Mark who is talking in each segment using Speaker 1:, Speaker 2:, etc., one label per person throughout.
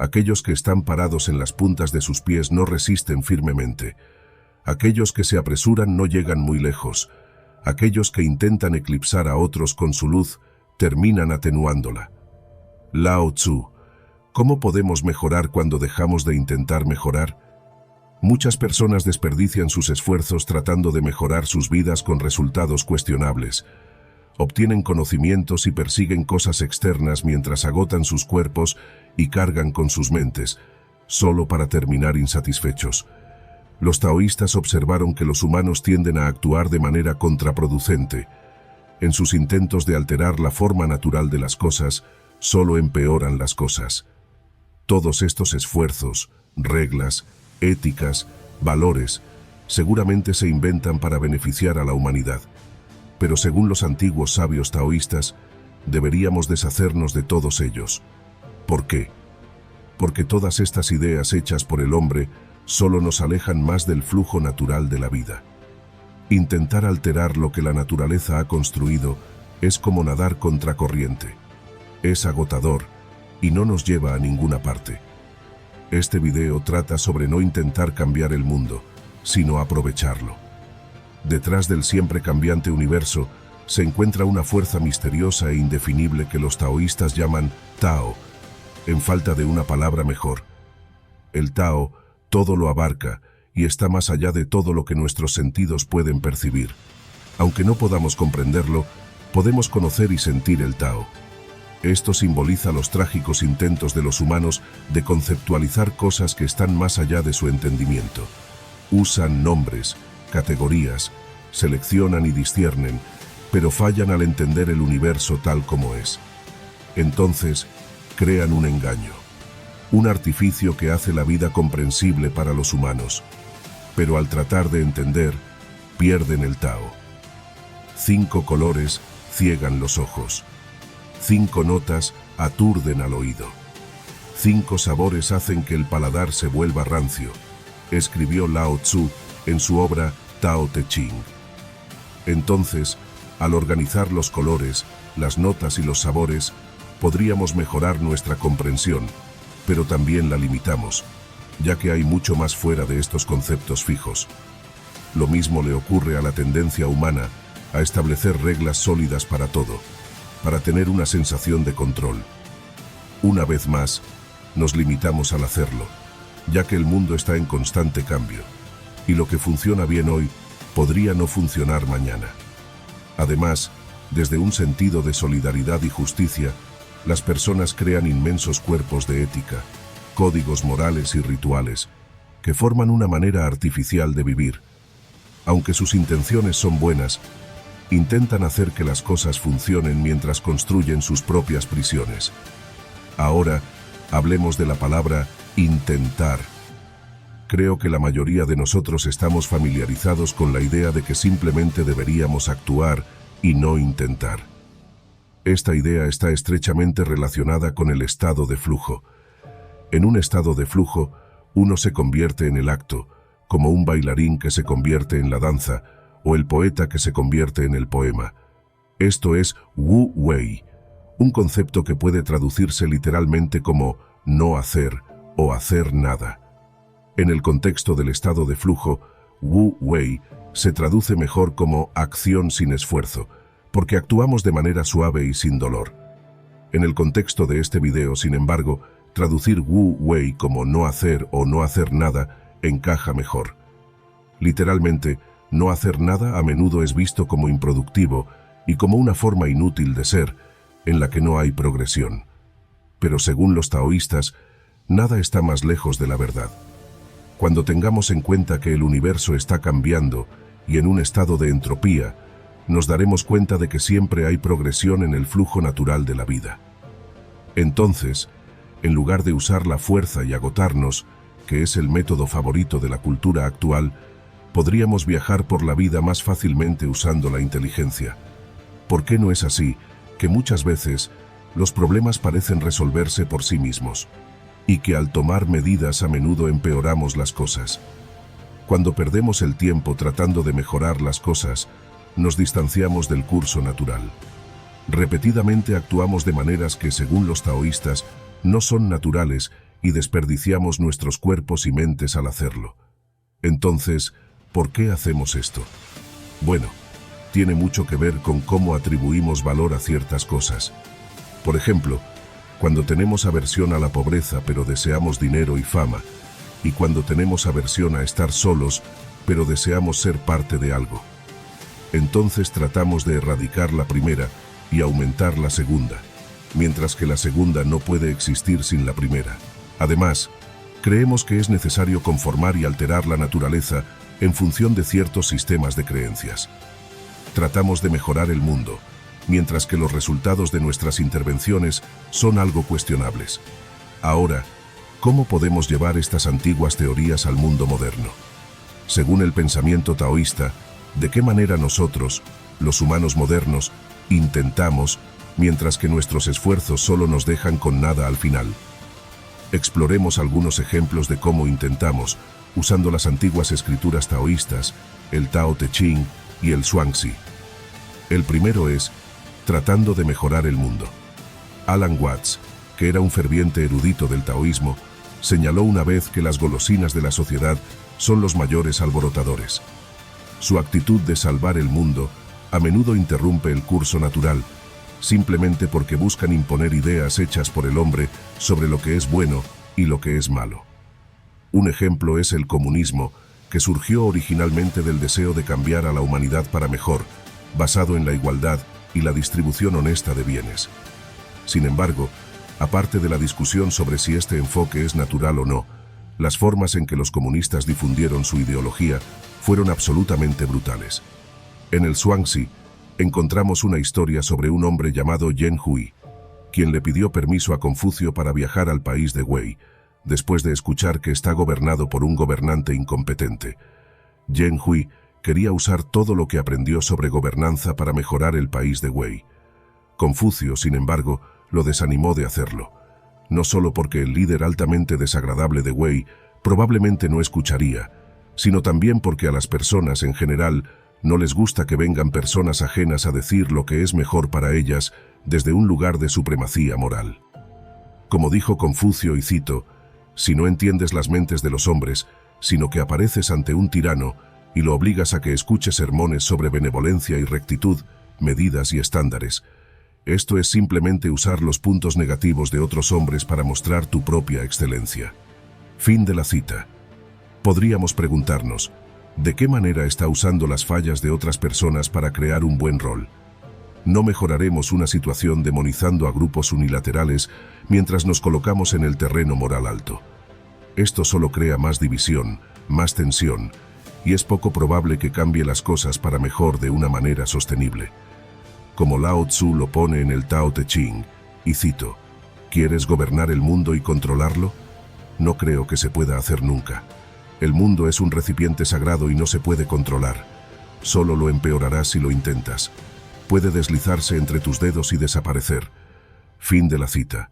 Speaker 1: Aquellos que están parados en las puntas de sus pies no resisten firmemente. Aquellos que se apresuran no llegan muy lejos. Aquellos que intentan eclipsar a otros con su luz terminan atenuándola. Lao Tzu. ¿Cómo podemos mejorar cuando dejamos de intentar mejorar? Muchas personas desperdician sus esfuerzos tratando de mejorar sus vidas con resultados cuestionables. Obtienen conocimientos y persiguen cosas externas mientras agotan sus cuerpos y cargan con sus mentes, solo para terminar insatisfechos. Los taoístas observaron que los humanos tienden a actuar de manera contraproducente. En sus intentos de alterar la forma natural de las cosas, solo empeoran las cosas. Todos estos esfuerzos, reglas, éticas, valores, seguramente se inventan para beneficiar a la humanidad. Pero según los antiguos sabios taoístas, deberíamos deshacernos de todos ellos. ¿Por qué? Porque todas estas ideas hechas por el hombre solo nos alejan más del flujo natural de la vida. Intentar alterar lo que la naturaleza ha construido es como nadar contracorriente. Es agotador y no nos lleva a ninguna parte. Este video trata sobre no intentar cambiar el mundo, sino aprovecharlo. Detrás del siempre cambiante universo se encuentra una fuerza misteriosa e indefinible que los taoístas llaman Tao, en falta de una palabra mejor. El Tao todo lo abarca y está más allá de todo lo que nuestros sentidos pueden percibir. Aunque no podamos comprenderlo, podemos conocer y sentir el Tao. Esto simboliza los trágicos intentos de los humanos de conceptualizar cosas que están más allá de su entendimiento. Usan nombres, categorías, seleccionan y disciernen, pero fallan al entender el universo tal como es. Entonces, crean un engaño, un artificio que hace la vida comprensible para los humanos, pero al tratar de entender, pierden el Tao. 5 colores ciegan los ojos. 5 notas aturden al oído. 5 sabores hacen que el paladar se vuelva rancio, escribió Lao Tzu en su obra Tao Te Ching. Entonces, al organizar los colores, las notas y los sabores, podríamos mejorar nuestra comprensión, pero también la limitamos, ya que hay mucho más fuera de estos conceptos fijos. Lo mismo le ocurre a la tendencia humana a establecer reglas sólidas para todo, para tener una sensación de control. Una vez más, nos limitamos al hacerlo, ya que el mundo está en constante cambio, y lo que funciona bien hoy podría no funcionar mañana. Además, desde un sentido de solidaridad y justicia, las personas crean inmensos cuerpos de ética, códigos morales y rituales, que forman una manera artificial de vivir. Aunque sus intenciones son buenas, intentan hacer que las cosas funcionen mientras construyen sus propias prisiones. Ahora, hablemos de la palabra intentar. Creo que la mayoría de nosotros estamos familiarizados con la idea de que simplemente deberíamos actuar y no intentar. Esta idea está estrechamente relacionada con el estado de flujo. En un estado de flujo, uno se convierte en el acto, como un bailarín que se convierte en la danza, o el poeta que se convierte en el poema. Esto es Wu Wei, un concepto que puede traducirse literalmente como no hacer o hacer nada. En el contexto del estado de flujo, Wu Wei se traduce mejor como acción sin esfuerzo, porque actuamos de manera suave y sin dolor. En el contexto de este video, sin embargo, traducir Wu Wei como no hacer o no hacer nada encaja mejor. Literalmente, no hacer nada a menudo es visto como improductivo y como una forma inútil de ser, en la que no hay progresión. Pero según los taoístas, nada está más lejos de la verdad. Cuando tengamos en cuenta que el universo está cambiando y en un estado de entropía, nos daremos cuenta de que siempre hay progresión en el flujo natural de la vida. Entonces, en lugar de usar la fuerza y agotarnos, que es el método favorito de la cultura actual, podríamos viajar por la vida más fácilmente usando la inteligencia. ¿Por qué no es así que muchas veces los problemas parecen resolverse por sí mismos? Y que al tomar medidas a menudo empeoramos las cosas. Cuando perdemos el tiempo tratando de mejorar las cosas, nos distanciamos del curso natural. Repetidamente actuamos de maneras que, según los taoístas, no son naturales y desperdiciamos nuestros cuerpos y mentes al hacerlo. Entonces, ¿por qué hacemos esto? Bueno, tiene mucho que ver con cómo atribuimos valor a ciertas cosas. Por ejemplo, cuando tenemos aversión a la pobreza pero deseamos dinero y fama, y cuando tenemos aversión a estar solos pero deseamos ser parte de algo. Entonces tratamos de erradicar la primera y aumentar la segunda, mientras que la segunda no puede existir sin la primera. Además, creemos que es necesario conformar y alterar la naturaleza en función de ciertos sistemas de creencias. Tratamos de mejorar el mundo, mientras que los resultados de nuestras intervenciones son algo cuestionables. Ahora, ¿cómo podemos llevar estas antiguas teorías al mundo moderno? Según el pensamiento taoísta, ¿de qué manera nosotros, los humanos modernos, intentamos, mientras que nuestros esfuerzos solo nos dejan con nada al final? Exploremos algunos ejemplos de cómo intentamos, usando las antiguas escrituras taoístas, el Tao Te Ching y el Zhuangzi. El primero es, tratando de mejorar el mundo. Alan Watts, que era un ferviente erudito del taoísmo, señaló una vez que las golosinas de la sociedad son los mayores alborotadores. Su actitud de salvar el mundo a menudo interrumpe el curso natural, simplemente porque buscan imponer ideas hechas por el hombre sobre lo que es bueno y lo que es malo. Un ejemplo es el comunismo, que surgió originalmente del deseo de cambiar a la humanidad para mejor, basado en la igualdad y la distribución honesta de bienes. Sin embargo, aparte de la discusión sobre si este enfoque es natural o no, las formas en que los comunistas difundieron su ideología fueron absolutamente brutales. En el Zhuangzi, encontramos una historia sobre un hombre llamado Yen Hui, quien le pidió permiso a Confucio para viajar al país de Wei, después de escuchar que está gobernado por un gobernante incompetente. Yen Hui quería usar todo lo que aprendió sobre gobernanza para mejorar el país de Wei. Confucio, sin embargo, lo desanimó de hacerlo, no solo porque el líder altamente desagradable de Wei probablemente no escucharía, sino también porque a las personas en general no les gusta que vengan personas ajenas a decir lo que es mejor para ellas desde un lugar de supremacía moral. Como dijo Confucio, y cito, «Si no entiendes las mentes de los hombres, sino que apareces ante un tirano y lo obligas a que escuche sermones sobre benevolencia y rectitud, medidas y estándares, esto es simplemente usar los puntos negativos de otros hombres para mostrar tu propia excelencia». Fin de la cita. Podríamos preguntarnos, ¿de qué manera está usando las fallas de otras personas para crear un buen rol? No mejoraremos una situación demonizando a grupos unilaterales mientras nos colocamos en el terreno moral alto. Esto solo crea más división, más tensión, y es poco probable que cambie las cosas para mejor de una manera sostenible. Como Lao Tzu lo pone en el Tao Te Ching, y cito, ¿quieres gobernar el mundo y controlarlo? No creo que se pueda hacer nunca. El mundo es un recipiente sagrado y no se puede controlar. Solo lo empeorarás si lo intentas. Puede deslizarse entre tus dedos y desaparecer. Fin de la cita.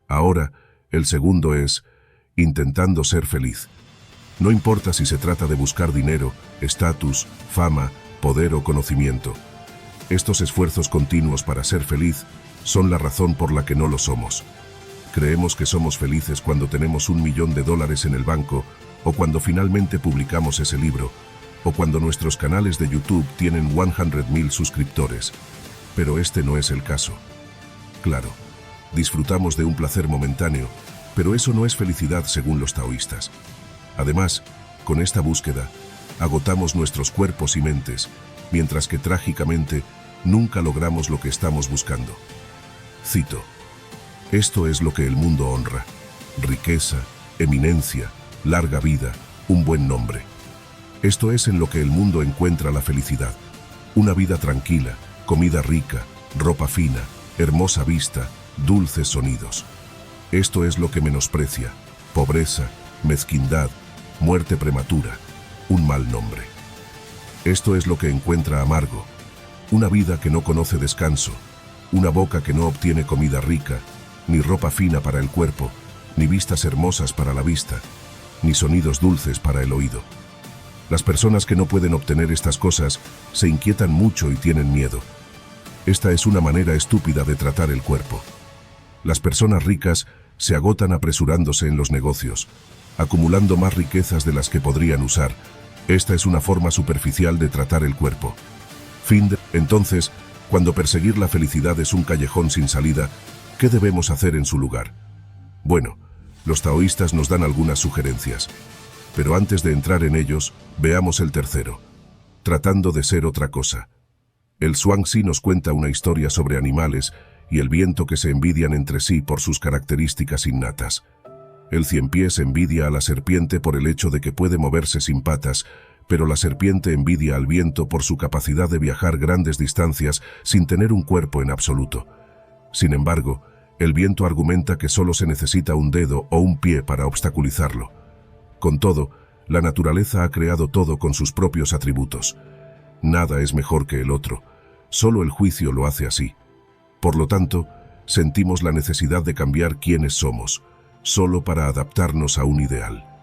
Speaker 1: Ahora, el segundo es, intentando ser feliz. No importa si se trata de buscar dinero, estatus, fama, poder o conocimiento. Estos esfuerzos continuos para ser feliz son la razón por la que no lo somos. Creemos que somos felices cuando tenemos $1 millón en el banco, o cuando finalmente publicamos ese libro, o cuando nuestros canales de YouTube tienen 100,000 suscriptores. Pero este no es el caso. Claro, disfrutamos de un placer momentáneo, pero eso no es felicidad según los taoístas. Además, con esta búsqueda, agotamos nuestros cuerpos y mentes, mientras que trágicamente nunca logramos lo que estamos buscando. Cito, «Esto es lo que el mundo honra: riqueza, eminencia, larga vida, un buen nombre. Esto es en lo que el mundo encuentra la felicidad. Una vida tranquila, comida rica, ropa fina, hermosa vista, dulces sonidos. Esto es lo que menosprecia: pobreza, mezquindad, muerte prematura, un mal nombre. Esto es lo que encuentra amargo: una vida que no conoce descanso, una boca que no obtiene comida rica, ni ropa fina para el cuerpo, ni vistas hermosas para la vista, ni sonidos dulces para el oído. Las personas que no pueden obtener estas cosas se inquietan mucho y tienen miedo. Esta es una manera estúpida de tratar el cuerpo. Las personas ricas se agotan apresurándose en los negocios, acumulando más riquezas de las que podrían usar. Esta es una forma superficial de tratar el cuerpo. Entonces, cuando perseguir la felicidad es un callejón sin salida, ¿qué debemos hacer en su lugar? Bueno, los taoístas nos dan algunas sugerencias. Pero antes de entrar en ellos, veamos el tercero. Tratando de ser otra cosa. El Zhuangzi nos cuenta una historia sobre animales y el viento que se envidian entre sí por sus características innatas. El ciempiés envidia a la serpiente por el hecho de que puede moverse sin patas, pero la serpiente envidia al viento por su capacidad de viajar grandes distancias sin tener un cuerpo en absoluto. Sin embargo, el viento argumenta que solo se necesita un dedo o un pie para obstaculizarlo. Con todo, la naturaleza ha creado todo con sus propios atributos. Nada es mejor que el otro, solo el juicio lo hace así. Por lo tanto, sentimos la necesidad de cambiar quiénes somos, solo para adaptarnos a un ideal.